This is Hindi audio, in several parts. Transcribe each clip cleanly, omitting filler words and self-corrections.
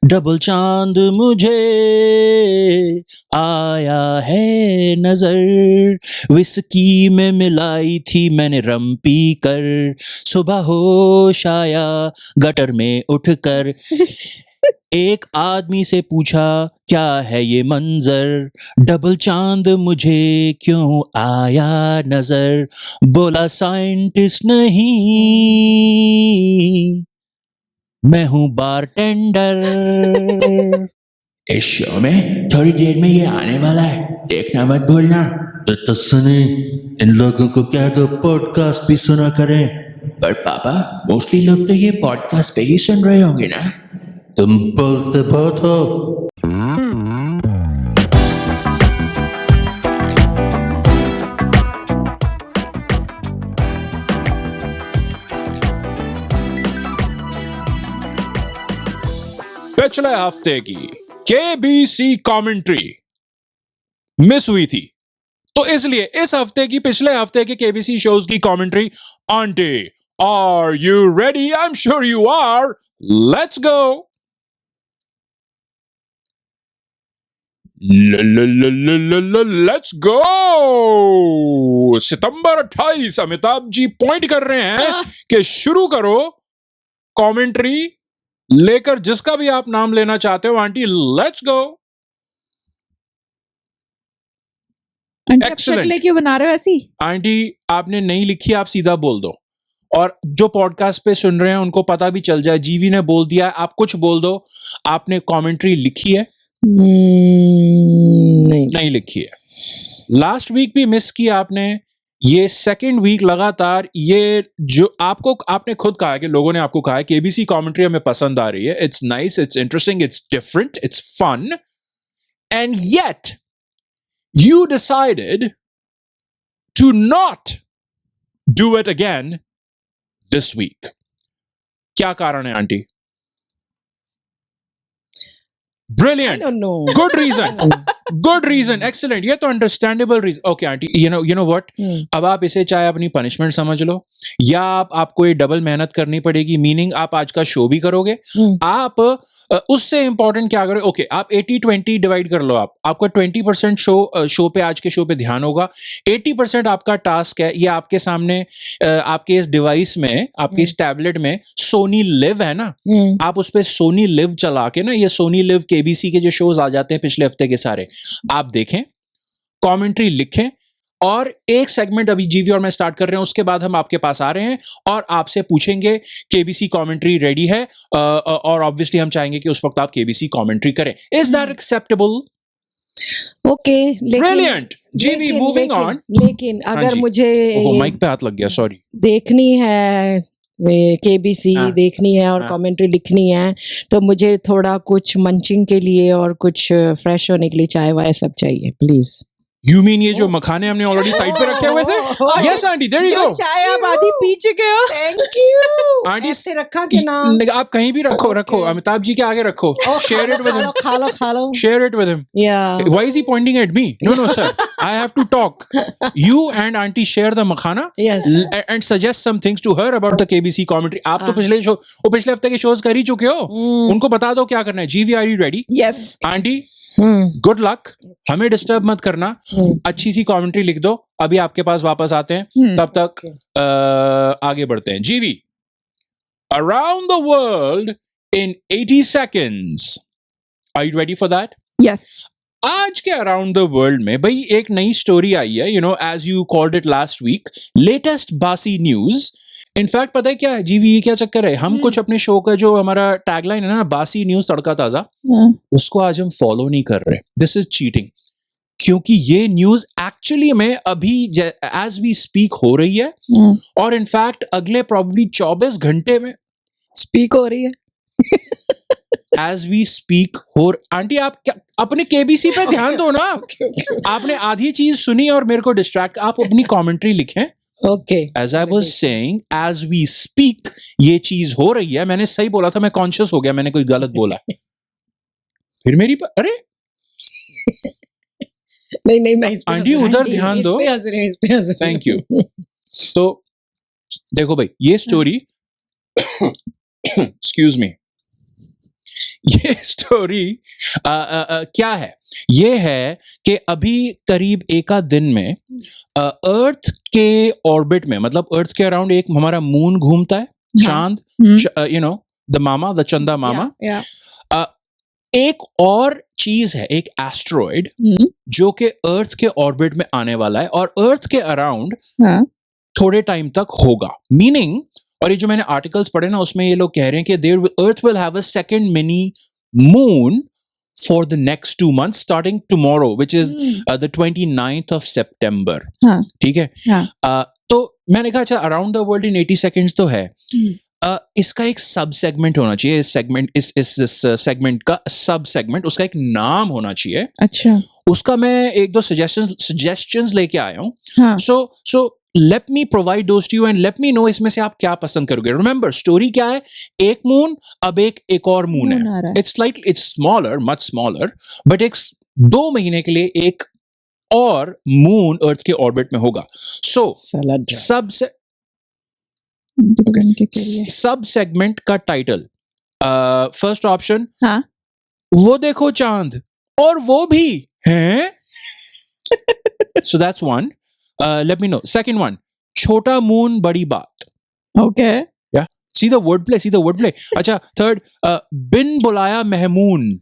डबल चांद मुझे आया है नजर, विस्की में मिलाई थी मैंने रम पी कर, सुबह होश आया गटर में उठकर, एक आदमी से पूछा क्या है ये मंजर, डबल चांद मुझे क्यों आया नजर, बोला साइंटिस्ट नहीं मैं हूँ बारटेंडर। इस शो में थोड़ी देर में ये आने वाला है, देखना मत भूलना। तो सुने, इन लोगों को क्या दो पॉडकास्ट भी सुना करें। पर पापा मोस्टली लोग तो ये पॉडकास्ट पे ही सुन रहे होंगे ना। तुम बोलते बहुत हो। पिछले हफ्ते की केबीसी कमेंट्री मिस हुई थी, तो इसलिए इस हफ्ते की पिछले हफ्ते के केबीसी शोज की commentary. Aunty, are you ready? I am sure you are. Let's go. Let's go. सितंबर 28 अमिताभ जी पॉइंट कर रहे हैं कि शुरू करो कमेंट्री लेकर, जिसका भी आप नाम लेना चाहते हो। Aunty, let's go. शक्लें क्यों बना रहे हो ऐसी? आंटी, आपने नहीं लिखी, आप सीधा बोल दो, और जो पॉडकास्ट पे सुन रहे हैं उनको पता भी चल जाए। जीवी ने बोल दिया, आप कुछ बोल दो। आपने कमेंट्री लिखी है? नहीं लिखी है। लास्ट वीक भी मिस किया आपने, ये सेकंड वीक लगातार। ये जो आपने खुद कहा है कि लोगों ने आपको कहा है केबीसी कमेंट्री हमें पसंद आ रही है, it's nice, it's interesting, it's different, it's fun, and yet you decided to not do it again this week. क्या कारण है aunty? Brilliant. I don't know. Good reason. Good reason. Excellent. ये तो understandable reason. Okay, aunty. You know what? अब आप इसे चाहे अपनी punishment समझ लो, या आपको ये डबल मेहनत करनी पड़ेगी। मीनिंग आप आज का शो भी करोगे, आप उससे इंपॉर्टेंट क्या करोगे? ओके, आप 80-20 डिवाइड कर लो। आपका 20% शो पे, आज के शो पे ध्यान होगा। 80% आपका टास्क है, ये आपके सामने, आपके इस डिवाइस में, आपके इस टैबलेट में सोनी लिव है ना, आप उस पे सोनी लिव चला के ना, ये सोनी लिव केबीसी के जो शोज आ जाते हैं पिछले हफ्ते के सारे, आप देखें, कमेंट्री लिखें, और एक सेगमेंट अभी जीवी और मैं स्टार्ट कर रहे हैं, उसके बाद हम आपके पास आ रहे हैं और आपसे पूछेंगे केबीसी कमेंट्री रेडी है, और ऑब्वियसली हम चाहेंगे कि उस वक्त आप केबीसी कमेंट्री करें। Is that acceptable? Okay, brilliant. जीवी, मूविंग ऑन। लेकिन अगर मुझे माइक पे हाथ लग गया, सॉरी, देखनी है केबीसी, देखनी है और कमेंट्री लिखनी है, तो मुझे थोड़ा कुछ मंचिंग के लिए और कुछ फ्रेश होने के लिए चाय वाय सब चाहिए, प्लीज। You mean ये जो मखाने हमने ऑलरेडी साइड पे रखे हुए थे? Yes, aunty, there you go. चाय आप आधी पी चुके हो। Thank you. आंटी, ऐसे रखा कि ना? आप कहीं भी रखो, अमिताभ जी के आगे रखो। Share it with him. खा लो। Share it with him. Yeah. Why is he pointing at me? No, sir. I have to talk. You and auntie share the makhana. Yes. And suggest some things to her about the KBC commentary. आप तो पिछले हफ्ते के शोज कर ही चुके हो। उनको बता दो क्या करना है। GV, are you ready? Yes. Aunty, good luck, हमें डिस्टर्ब मत करना, अच्छी सी कमेंट्री लिख दो, अभी आपके पास वापस आते हैं, तब तक आगे बढ़ते हैं। जीवी, around the world in 80 seconds. Are you ready for that? Yes. आज के अराउंड द वर्ल्ड में भाई एक नई स्टोरी आई है, as you called it last week, latest बासी न्यूज। इनफैक्ट पता है क्या है जीवी, ये क्या चक्कर है, हम कुछ अपने शो का जो हमारा टैगलाइन है ना, बासी न्यूज तड़का ताजा, उसको आज हम फॉलो नहीं कर रहे। दिस इज चीटिंग, क्योंकि ये न्यूज एक्चुअली में अभी एज वी स्पीक हो रही है, और इनफैक्ट अगले प्रॉब्ली 24 घंटे में स्पीक हो रही है। एज वी स्पीक हो। आंटी, आप क्या अपने केबीसी पे ध्यान दो ना। आपने आधी चीज सुनी और मेरे को डिस्ट्रैक्ट, आप अपनी कमेंट्री लिखें। Okay. As I was saying, as we speak, ये चीज हो रही है। मैंने सही बोला था, मैं कॉन्शियस हो गया, मैंने कोई गलत बोला फिर मेरी अरे नहीं मैं इस पे आंटी उधर ध्यान दो। इस पे थैंक यू। तो देखो भाई, ये स्टोरी एक्सक्यूज मी, ये स्टोरी क्या है? ये है कि अभी करीब एका दिन में अर्थ के ऑर्बिट में, मतलब अर्थ के अराउंड एक हमारा मून घूमता है, चांद, you know, the mama, the चंदा मामा। या एक और चीज है, एक एस्ट्रॉइड जो कि अर्थ के ऑर्बिट में आने वाला है और अर्थ के अराउंड हाँ थोड़े टाइम तक होगा। मीनिंग, और ये जो मैंने आर्टिकल्स पढ़े ना, उसमें ये लोग कह रहे हैं कि earth will have a second mini moon for the next 2 months starting tomorrow, which is the 29th of September। हाँ ठीक है। हाँ तो मैंने कहा अच्छा, around the world in 80 seconds तो है। इसका एक सब सेगमेंट होना चाहिए, इस सेगमेंट, इस सेगमेंट का सब सेगमेंट, उसका एक नाम होना चाहिए। अच्छा उसका मैं एक दो सजेशंस लेके आया हूँ। हाँ so let me provide those two you and let me no इसमें से आप क्या पसंद करोगे। रिमेंबर, स्टोरी क्या है? एक मून, अब एक और मून मून आ है। रहा है। It's smaller, much smaller, but एक 2 महीने के लिए एक और मून अर्थ के ऑर्बिट में होगा। सो सलाद सबसे डिपेंड के लिए सब सेगमेंट का टाइटल, फर्स्ट ऑप्शन, हाँ वो देखो चांद और वो भी हैं। So that's one. Let me know second one, छोटा मून बड़ी बात। Okay see the word play. अच्छा, थर्ड, बिन बुलाया मेहमून।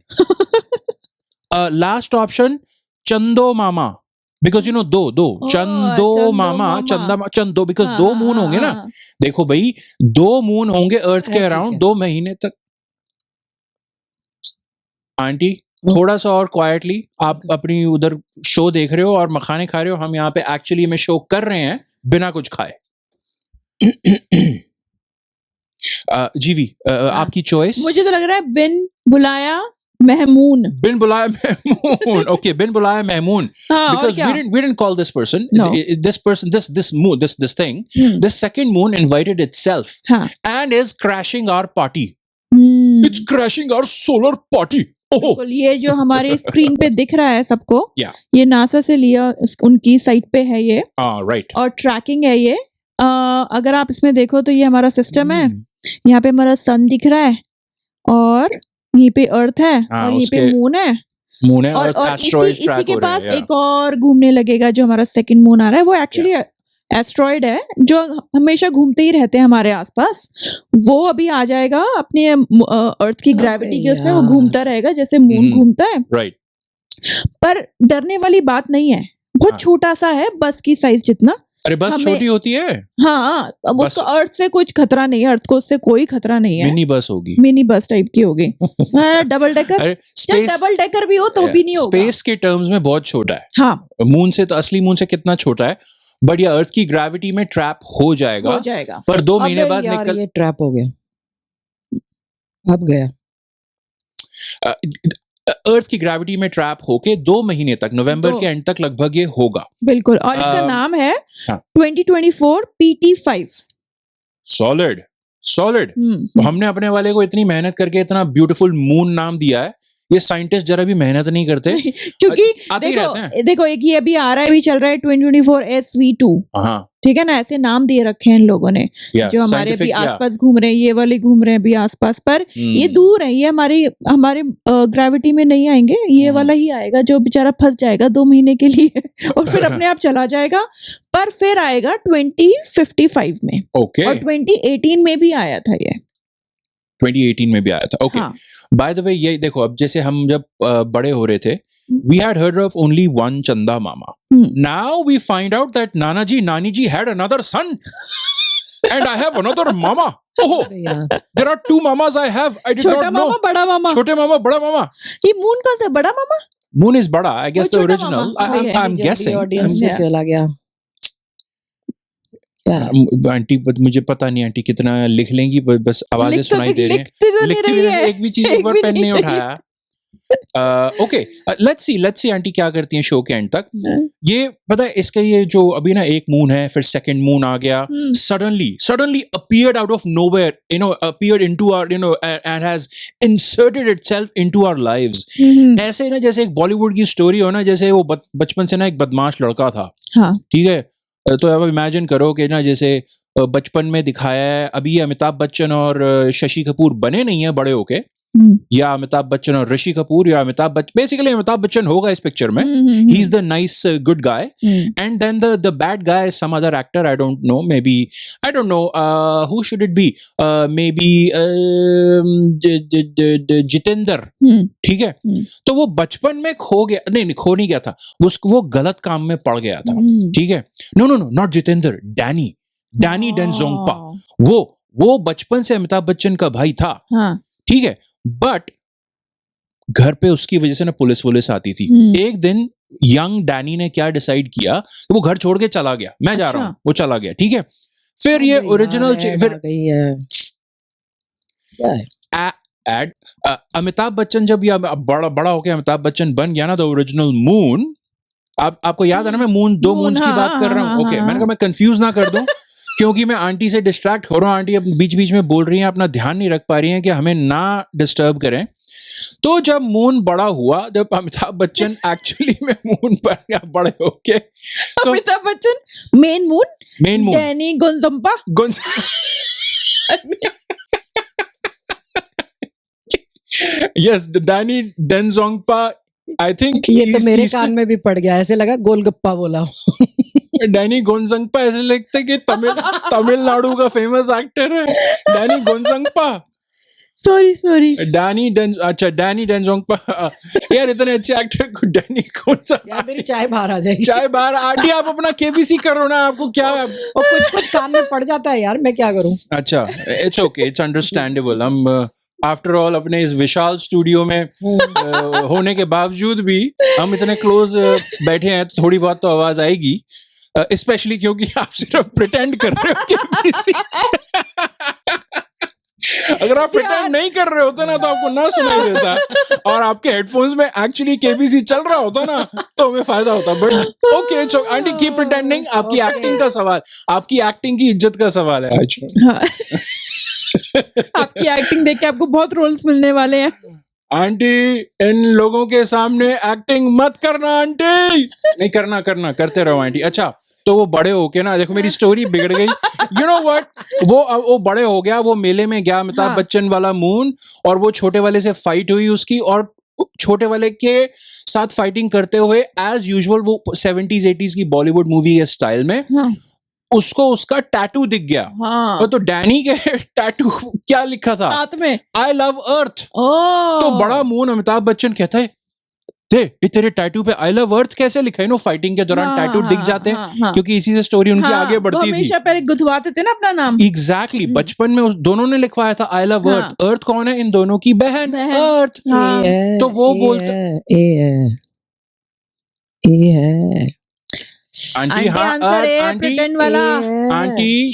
लास्ट ऑप्शन, चंदो मामा, because you know though oh, Chandu Chandu mama, mama. Chandu, because हाँ, 2 मून होंगे ना। हाँ, देखो भाई, 2 मून होंगे अर्थ के ठीक अराउंड है। 2 महीने तक। आंटी, थोड़ा सा और क्वाइटली, आप अपनी उधर शो देख रहे हो और मखाने खा रहे हो, हम यहाँ पे एक्चुअली में शो कर रहे हैं बिना कुछ खाए। जीवी, आपकी चॉइस। मुझे तो लग रहा है बिन बुलाया मेहमून। बिन बुलाया मेहमून। Okay, बिन बुलाया मेहमून, हाँ और because क्या? we didn't call this person. No. This thing, hmm, this second moon invited itself हाँ and is crashing our party. It's hmm, crashing our solar party. Oh, बिल्कुल। ये जो हमारे स्क्रीन पे दिख रहा है सबको, Yeah. ये नासा से लिया, उनकी साइट पे है ये, right. और ट्रैकिंग है ये। अगर आप इसमें देखो तो ये हमारा सिस्टम है, हम्म, यहाँ पे हमारा सन दिख रहा है और यहीं पे अर्थ है हाँ, और यहीं पे उसके मून है, मून है और और asteroids इसी track के हो रहे पास हैं, yeah. एक और घूमने लगेगा जो हमारा सेकंड मून आ रहा है। वो एक्चुअली एस्ट्रॉइड है जो हमेशा घूमते ही रहते हैं हमारे आसपास। वो अभी आ जाएगा अपनी अर्थ की अबे ग्रेविटी के उसमें, वो यार। घूमता रहेगा जैसे मून हम्म, घूमता है। Right. पर डरने वाली बात नहीं है, बहुत हाँ। छोटा सा है, बस की साइज जितना। अरे बस हमें- छोटी होती है, हाँ, अब बस- उसको अर्थ से कुछ खतरा नहीं है, अर्थ को उससे कोई खतरा नहीं है। मिनी बस होगी। मिनी बस टाइप की होगी। डबल डेकर, अरे चाहे स्पेस, डबल डेकर भी हो तो भी नहीं होगा। स्पेस के टर्म्स में बहुत छोटा है। हाँ मून से तो, असली मून से कितना छोटा है, बट ये अर्थ की ग्रेविटी में ट्रैप हो जाएगा, हो जाएगा। पर 2 महीने अबे बाद यार, निकल। ये ट्रैप हो गया, अब गया। अर्थ की ग्रेविटी में ट्रैप होके 2 महीने तक, नवंबर दो- के एंड तक लगभग ये होगा। बिल्कुल। और इसका नाम है हाँ। 2024 PT5। सॉलिड। हमने अपने वाले को इतनी मेहनत करके इतना ब्यूटीफुल मून नाम दिया है, ये साइंटिस्ट जरा भी मेहनत नहीं करते। क्योंकि आते ही रहते हैं। देखो एक ये अभी आ रहा है, अभी चल रहा है 2024 SV2, हाँ, ठीक है ना, ऐसे नाम दिए रखे हैं इन लोगों ने, yeah, जो हमारे अभी scientific, yeah. आसपास घूम रहे हैं, ये वाले घूम रहे हैं अभी आसपास, पर ये हम्म, दूर है, ये हमारे ग्रेविटी में नहीं आएंगे, ये हम्म। वाला ही आएगा जो बेचारा फंस जाएगा 2 महीने के लिए और फिर अपने आप चला जाएगा। पर फिर आएगा 2055 में, ओके, और 2018 में भी आया था ये। 2018 में भी आया था। ओके, हाँ, बाय द वे, ये देखो, अब जैसे हम जब बड़े हो रहे थे, we had heard of only one Chanda Mama. Now we find out that Nani ji had another son, and I have another mama. Oh, अबे यार, there are 2 mamas I have. I did छोटा not know. मामा बड़ा मामा, छोटे मामा, बड़ा मामा. ये मून कौन सा बड़ा मामा? Moon is bada. I guess वो the छोटा original. मामा, हाँ, I'm जल्दी guessing. Audience Yeah. में चला गया। क्या? आंटी, मुझे पता नहीं आंटी कितना लिख लेंगी, बस आवाजें सुनाई दे रही हैं। लिखते तो नहीं लिखती रही भी है, एक भी चीज एक एक बार भी पेन नहीं नहीं चाहिए। उठाया। ओके, लेट्स सी आंटी क्या करती हैं शो के एंड तक। ये पता है, इसका ये जो अभी ना एक मून है, फिर सेकंड मून आ गया, suddenly appeared out of nowhere, appeared into our, and has inserted itself into our lives. ऐसे ना जैसे एक बॉलीवुड की स्टोरी हो ना, जैसे वो बचपन से ना एक बदमाश लड़का था, हाँ, ठीक है, तो अब इमेजिन करो कि ना जैसे बचपन में दिखाया है, अभी अमिताभ बच्चन और शशि कपूर बने नहीं है बड़े होके, या अमिताभ बच्चन और ऋषि कपूर, या अमिताभ बच्चन, बेसिकली अमिताभ बच्चन होगा इस पिक्चर में, he is the nice good guy, and then the bad guy is some other actor, I don't know, maybe I don't know who should it be, maybe Jitendra, ठीक है। तो वो बचपन में खो गया, नहीं खो नहीं गया था, वो गलत काम में पड़ गया था, ठीक है। No not Jitendra, Danny Denzongpa, वो बचपन से अमिताभ बच्चन का भाई था, ठीक है, बट घर पे उसकी वजह से ना पुलिस आती थी। एक दिन यंग डैनी ने क्या डिसाइड किया, वो घर छोड़ के चला गया, मैं जा रहा हूं, वो चला गया, ठीक है। फिर ये ओरिजिनल, फिर अमिताभ बच्चन जब ये बड़ा होके अमिताभ बच्चन बन गया ना, द ओरिजिनल मून, आपको याद है ना, मैं दो मून्स की बात कर रहा हूँ, ओके। मैंने कहा मैं कंफ्यूज ना कर दूं क्योंकि मैं आंटी से डिस्ट्रैक्ट हो रहा हूँ, आंटी बीच बीच में बोल रही हैं, अपना ध्यान नहीं रख पा रही हैं कि हमें ना डिस्टर्ब करें। तो जब मून बड़ा हुआ, जब अमिताभ बच्चन एक्चुअली में मून बन गया बड़े होके, तो Amitabh Bachchan main Moon, Danny Denzongpa, yes, Danny Denzongpa, I think ये तो मेरे कान में भी पड़ गया, ऐसे लगा गोलगप्पा बोला। डैनी गोंजंगपा ऐसे लगता है कि तमिलनाडु का फेमस एक्टर है, डैनी गोंजंगपा। सॉरी डैनी डेंजोंगपा, यार इतने अच्छे एक्टर को डैनी गोंजंगपा। यार मेरी चाय बाहर आ जाएगी। चाय बाहर, आंटी आप अपना केबीसी करो ना, आपको क्या है? और कुछ कान में पड़ जाता है यार, मैं क्या करूं। अच्छा, इट्स ओके, इट्स अंडरस्टैंडेबल। हम आफ्टर ऑल अपने इस विशाल स्टूडियो में होने के बावजूद भी हम इतने क्लोज बैठे हैं, तो थोड़ी बहुत तो आवाज आएगी, स्पेशली क्योंकि आप सिर्फ प्रिटेंड कर रहे हो केबीसी। अगर आप प्रिटेंड नहीं कर रहे होते ना, तो आपको ना सुनाई देता, और आपके हेडफोन्स में एक्चुअली केबीसी चल रहा होता ना, तो हमें फायदा होता। But okay, so aunty keep pretending, आपकी एक्टिंग का सवाल, आपकी एक्टिंग की इज्जत का सवाल है आज। आपकी एक्टिंग देख के आपको बहुत रोल्स मिलने वाले हैं। आंटी, इन लोगों के सामने एक्टिंग मत करना आंटी। नहीं करना, करते रहो आंटी। अच्छा, तो वो बड़े होके ना, देखो मेरी स्टोरी बिगड़ गई। यू नो व्हाट, वो बड़े हो गया, वो मेले में गया, अमिताभ बच्चन वाला मून, और वो छोटे वाले से फाइट हुई उसकी, और छोटे वाले के साथ फाइटिंग करते हुए एज यूजुअल वो 70s 80s की बॉलीवुड मूवी के स्टाइल में उसको उसका टैटू दिख गया। और तो डैनी के टैटू क्या लिखा था साथ में, आई लव अर्थ। तो बड़ा मून अमिताभ बच्चन कहता है, ये तेरे टैटू पे आई लव अर्थ कैसे लिखा है? फाइटिंग के दौरान टैटू दिख जाते हैं, क्योंकि इसी से स्टोरी उनकी आगे बढ़ती थी। हमेशा पहले गुथवाते थे ना अपना नाम। एग्जैक्टली, बचपन में उस दोनों ने लिखवाया था आई लव अर्थ। अर्थ कौन है? इन दोनों की बहन अर्थ। तो वो बोलते आंटी, हाँ आंटी, आंटी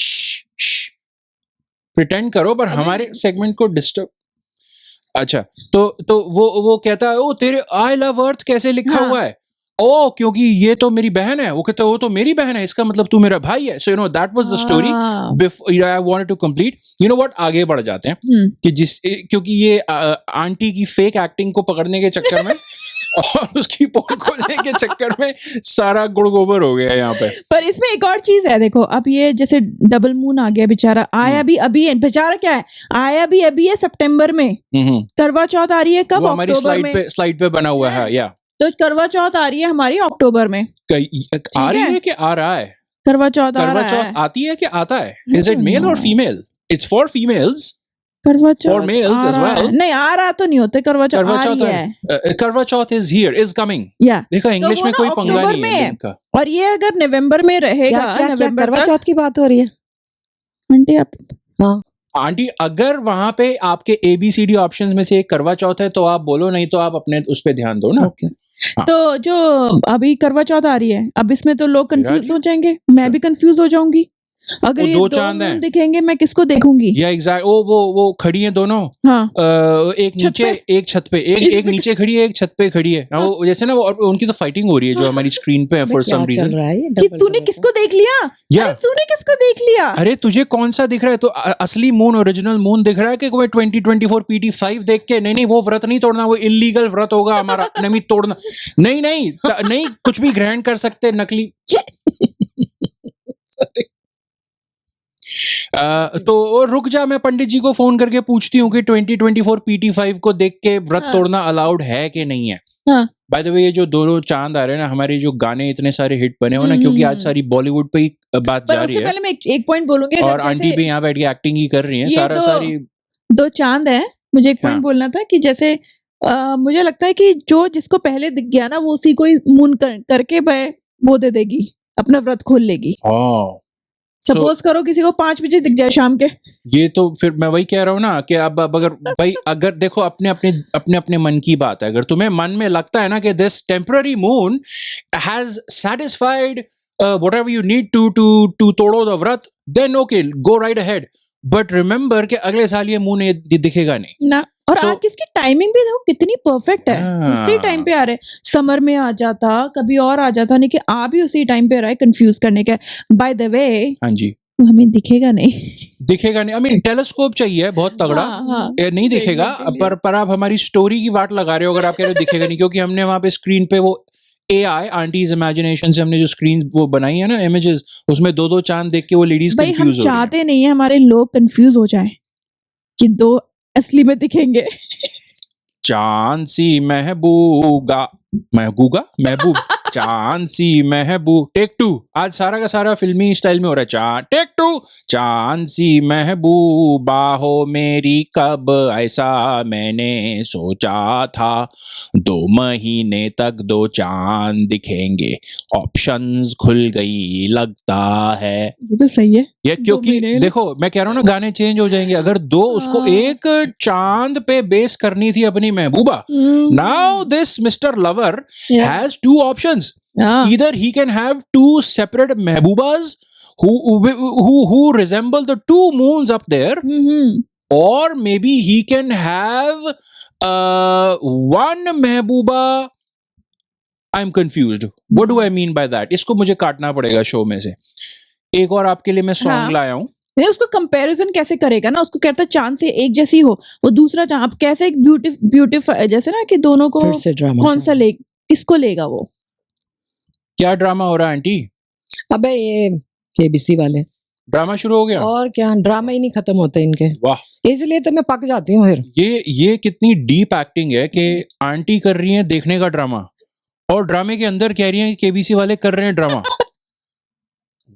प्रिटेंड करो, पर हमारे सेगमेंट को डिस्टर्ब। अच्छा, तो वो कहता है, ओ तेरे आई लव अर्थ कैसे लिखा हुआ है? ओ, क्योंकि ये तो मेरी बहन है। वो कहता है, वो तो मेरी बहन है, इसका मतलब तू मेरा भाई है। So you know that was the story before I wanted to complete. You know what, आगे बढ़ जाते हैं कि क्योंकि ये आंटी की फेक एक्टिंग को पकड़ने के चक्कर में और उसकी पोल खोलने के चक्कर में सारा गुड़ गोबर हो गया यहाँ पे। पर इसमें एक और चीज है, देखो अब ये जैसे डबल मून आ गया, बेचारा आया भी अभी है, बेचारा क्या है, आया भी अभी है सितंबर में। करवा चौथ आ रही है कब? हमारी स्लाइड पे बना हुआ है, या तो करवा चौथ आ रही है हमारी अक्टूबर में। आ रही है कि आ रहा है? करवा चौथ आती है कि आता है? इज इट मेल और फीमेल? इट्स फॉर फीमेल्स, करवा चौथ for males as well. नहीं, आ रहा तो नहीं होते, करवा चौथ आ रही है। करवा चौथ is here, is coming. देखो इंग्लिश में कोई पंगा नहीं है इनका। और ये अगर नवंबर में रहेगा, नवंबर करवा चौथ की बात हो रही है आंटी आप? हाँ आंटी, अगर वहां पे आपके ABCD ऑप्शंस में से एक करवा चौथ है तो आप बोलो, नहीं तो आप अपने उस पे ध्यान दो ना। तो जो अभी करवा चौथ आ रही है, अब इसमें तो लोग कंफ्यूज हो जाएंगे, मैं भी कंफ्यूज हो जाऊंगी। अगर ये दो चांद हैं दिखेंगे, मैं किसको देखूंगी? या एग्जैक्ट, वो खड़ी हैं दोनों, एक नीचे एक छत पे, एक नीचे खड़ी है, एक छत पे खड़ी है। वो जैसे ना, वो उनकी तो फाइटिंग हो रही है जो हमारी स्क्रीन पे है फॉर सम रीजन। कि तूने किसको देख लिया? अरे तूने किसको देख लिया? अरे तुझे कौन सा दिख रहा है? तो असली मून, ओरिजिनल मून दिख रहा है कि कोई 2024 PT5 देख के? नहीं, वो व्रत नहीं तोड़ना, वो इलीगल व्रत होगा हमारा, नहीं तोड़ना। नहीं, कुछ भी ग्रहण कर सकते, नकली। तो रुक जा, मैं पंडित जी को फोन करके पूछती हूँ कि 2024 PT5 को देख के व्रत हाँ। तोड़ना अलाउड है कि नहीं है। हाँ। बाय द वे, ये जो दो चांद आ रहे हैं ना, हमारे जो गाने इतने सारे हिट बने हो ना, क्योंकि आज सारी बॉलीवुड पे ही बात पर जा रही उससे है, पहले मैं एक पॉइंट बोलूंगी, अगर और आंटी जैसे भी यहाँ बैठ के एक्टिंग ही कर रही हैं, ये सारा सारी। दो चांद है, मुझे एक हाँ। पॉइंट बोलना था कि जैसे मुझे लगता है कि जो जिसको पहले दिख गया ना, वो उसी को ही मून करके वो दे देगी, अपना व्रत खोल लेगी। हाँ, सपोज करो किसी को 5 बजे दिख जाए शाम के, ये तो फिर मैं वही कह रहा हूँ ना कि अब अगर भाई, अगर देखो अपने अपने मन की बात है, अगर तुम्हें मन में लगता है ना कि this temporary moon has satisfied whatever you need to तोड़ो the vrat, then okay, go right ahead, but remember कि अगले साल ये मून दिखेगा नहीं ना। और So- आप इसकी टाइमिंग भी देखो कितनी परफेक्ट है, हाँ। उसी टाइम पे आ रहे, समर में आ जाता, कभी और आ जाता, नहीं कि आ भी उसी टाइम पे रहा है, कंफ्यूज करने का। बाय द वे, हाँ जी, हमें दिखेगा नहीं। दिखेगा नहीं। आई मीन टेलीस्कोप चाहिए बहुत तगड़ा, हाँ। ये नहीं दिखेगा। देखने के पर आप हमारी स्टोरी की वाट लगा रहे हो अगर आप कह रहे हो दिखेगा नहीं, क्योंकि हमने वहां पे स्क्रीन पे वो AI आंटीज इमेजिनेशन से हमने जो स्क्रीन वो बनाई है ना, इमेजेस, उसमें दो चांद देख के वो लेडीज भाई हम कंफ्यूज हो रही हैं। चाहते नहीं है हमारे लोग कंफ्यूज हो जाए कि दो असली में दिखेंगे। चांद सी महबूबा, महबूब, चांद सी महबूब, टेक 2, आज सारा का सारा फिल्मी स्टाइल में हो रहा है। टेक 2, चांद सी महबूबा हो मेरी, कब ऐसा मैंने सोचा था, 2 महीने तक 2 चांद दिखेंगे, ऑप्शंस खुल गई लगता है। ये तो सही है। ये क्योंकि महीने। देखो मैं कह रहा हूँ ना, गाने चेंज हो जाएंगे। अगर उसको हाँ। एक चांद पे बेस करनी थी अपनी महबूबा, now this Mr. Lover Yeah. has 2 options. हाँ। Either he can have 2 separate महबूबाs who resemble the 2 moons up there, or maybe he can have one Mehbooba. I'm confused. What do I mean by that? इसको मुझे काटना पड़ेगा शो में से। एक और आपके लिए मैं सॉन्ग हाँ। लाया हूँ। नहीं, उसको कंपैरिजन कैसे करेगा ना, उसको कहता है चांद से एक जैसी हो, वो दूसरा चांद, अब कैसे एक ब्यूटीफाई, जैसे ना कि दोनों को फिर से ड्रामा कौन सा किसको लेगा वो। क्या ड्रामा हो रहा है आंटी? अबे ये KBC वाले ड्रामा शुरू हो गया? और क्या, ड्रामा ही नहीं खत्म होते इनके, वाह, इसलिए तो मैं पक जाती हूँ फिर। ये कितनी डीप एक्टिंग है कि आंटी कर रही है देखने का ड्रामा, और ड्रामे के अंदर कह रही है कि KBC वाले कर रहे हैं ड्रामा।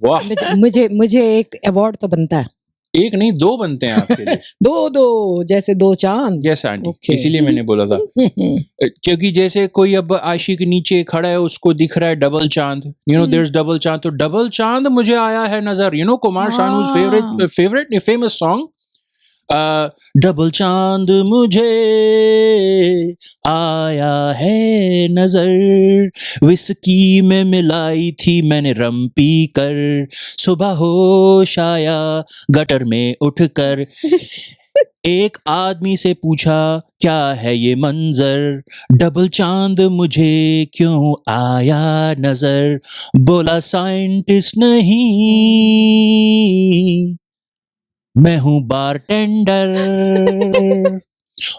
वाह, मुझे एक अवार्ड तो बनता है। एक नहीं 2 बनते हैं आपके लिए। दो जैसे 2 चांद। Yes aunty, Okay. इसीलिए मैंने बोला था, क्योंकि जैसे कोई अब आशिक नीचे खड़ा है, उसको दिख रहा है डबल चांद, देयर इज डबल चांद, तो डबल चांद मुझे आया है नजर, Kumar Sanu's favourite famous song, double चांद मुझे आया है नजर, विस्की में मिलाई थी मैंने रम पी कर, सुबह होश आया गटर में उठकर, एक आदमी से पूछा क्या है ये मंजर, डबल चांद मुझे क्यों आया नजर, बोला साइंटिस्ट नहीं मैं हूँ बारटेंडर।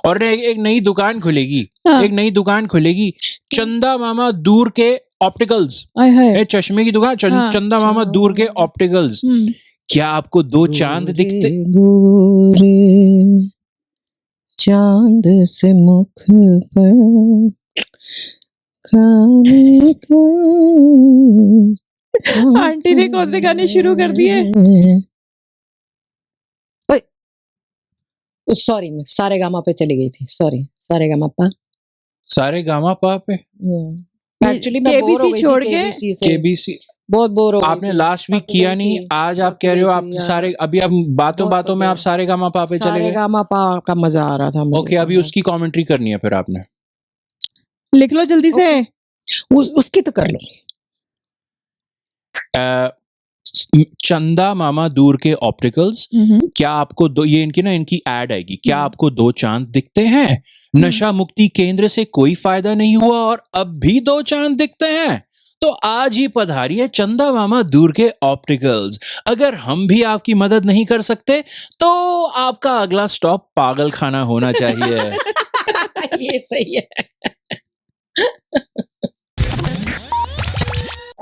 और एक नई दुकान खुलेगी, हाँ। एक नई दुकान खुलेगी, चंदा मामा दूर के ऑप्टिकल्स, आय हाय। चश्मे की दुकान, हाँ। चंदा मामा दूर के ऑप्टिकल्स। क्या आपको 2 चांद दिखते? गोरे चांद से मुख पर खाने का। आंटी ने कौन से गाने शुरू कर दिए? सॉरी, मैं सारेगामा पे चली गई थी, सॉरी, सारेगामापा। सारे गामा पा पे एक्चुअली मैं बोर हो KBC गई छोड़ थी के KBC से, KBC बहुत बोर हो गई आपने थी। लास्ट वीक पक किया गई नहीं, थी, आज आप पक कह रहे हो गई आप थी यार। सारे, अभी आप बातों बहुत में पक आप गई। सारे गामा पा पे चले गए। सारेगामापा का मजा आ रहा था मुझे। ओके, अभी उसकी कमेंट्री करनी है फिर आपने। लिख लो जल्दी से। उसकी तो कर लो। चंदा मामा दूर के ऑप्टिकल्स, क्या आपको ये इनकी एड आएगी, क्या आपको 2 चांद दिखते हैं? नशा मुक्ति केंद्र से कोई फायदा नहीं हुआ और अब भी 2 चांद दिखते हैं, तो आज ही पधारिए चंदा मामा दूर के ऑप्टिकल्स। अगर हम भी आपकी मदद नहीं कर सकते तो आपका अगला स्टॉप पागल खाना होना चाहिए। ये सही है।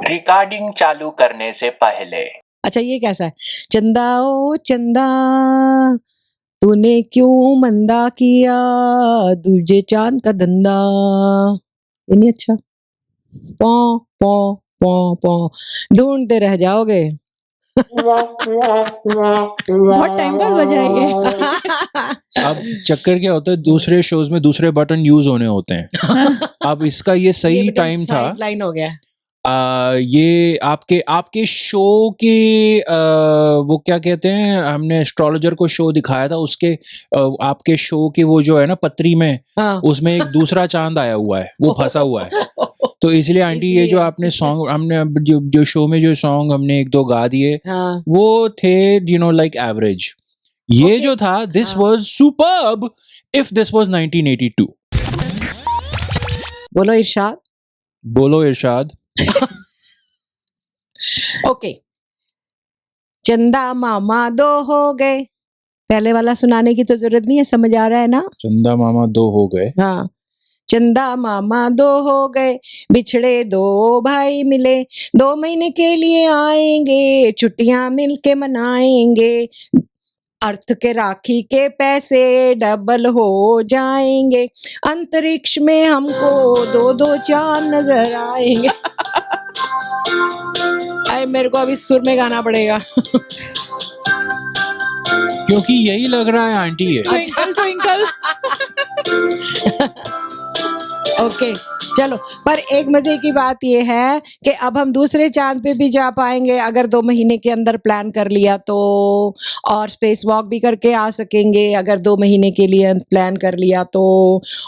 रिकॉर्डिंग चालू करने से पहले अच्छा ये कैसा है? चंदा ओ चंदा तूने क्यों मंदा किया दूजे चांद का धंधा। ये नहीं अच्छा? पौ पौ पौ पौ ढूंढते रह जाओगे। बहुत टाइम बाद बजा है ये। अब चक्कर क्या होता है, दूसरे शोज में दूसरे बटन यूज होने होते हैं। अब इसका ये सही टाइम था। लाइन हो गया। ये आपके शो के वो क्या कहते हैं, हमने एस्ट्रोलॉजर को शो दिखाया था, उसके आपके शो के वो जो है ना पत्री में, हाँ। उसमें एक दूसरा चांद आया हुआ है, वो फंसा हुआ है। तो इसलिए आंटी ये जो आपने सॉन्ग हमने जो शो में जो सॉन्ग हमने एक दो गा दिए, हाँ। वो थे लाइक एवरेज। ये Okay. जो था दिस हाँ। Was superb if this was 1982। बोलो इरशाद। बोलो इरशाद। ओके। चंदा मामा दो हो गए। पहले वाला सुनाने की तो जरूरत नहीं है, समझ आ रहा है ना? चंदा मामा दो हो गए। हाँ। चंदा मामा दो हो गए, बिछड़े दो भाई मिले, 2 महीने के लिए आएंगे, छुट्टियां मिलके मनाएंगे, अर्थ के राखी के पैसे डबल हो जाएंगे, अंतरिक्ष में हमको 2-2 चांद नजर आएंगे। अरे मेरे को अभी सुर में गाना पड़ेगा। क्योंकि यही लग रहा है आंटी ये। Twinkle twinkle. ओके चलो, पर एक मजे की बात ये है कि अब हम दूसरे चांद पे भी जा पाएंगे अगर 2 महीने के अंदर प्लान कर लिया तो, और स्पेस वॉक भी करके आ सकेंगे अगर 2 महीने के लिए प्लान कर लिया तो,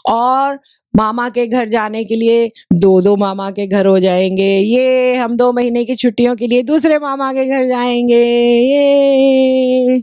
और मामा के घर जाने के लिए 2-2 मामा के घर हो जाएंगे। ये हम 2 महीने की छुट्टियों के लिए दूसरे मामा के घर जाएंगे। ये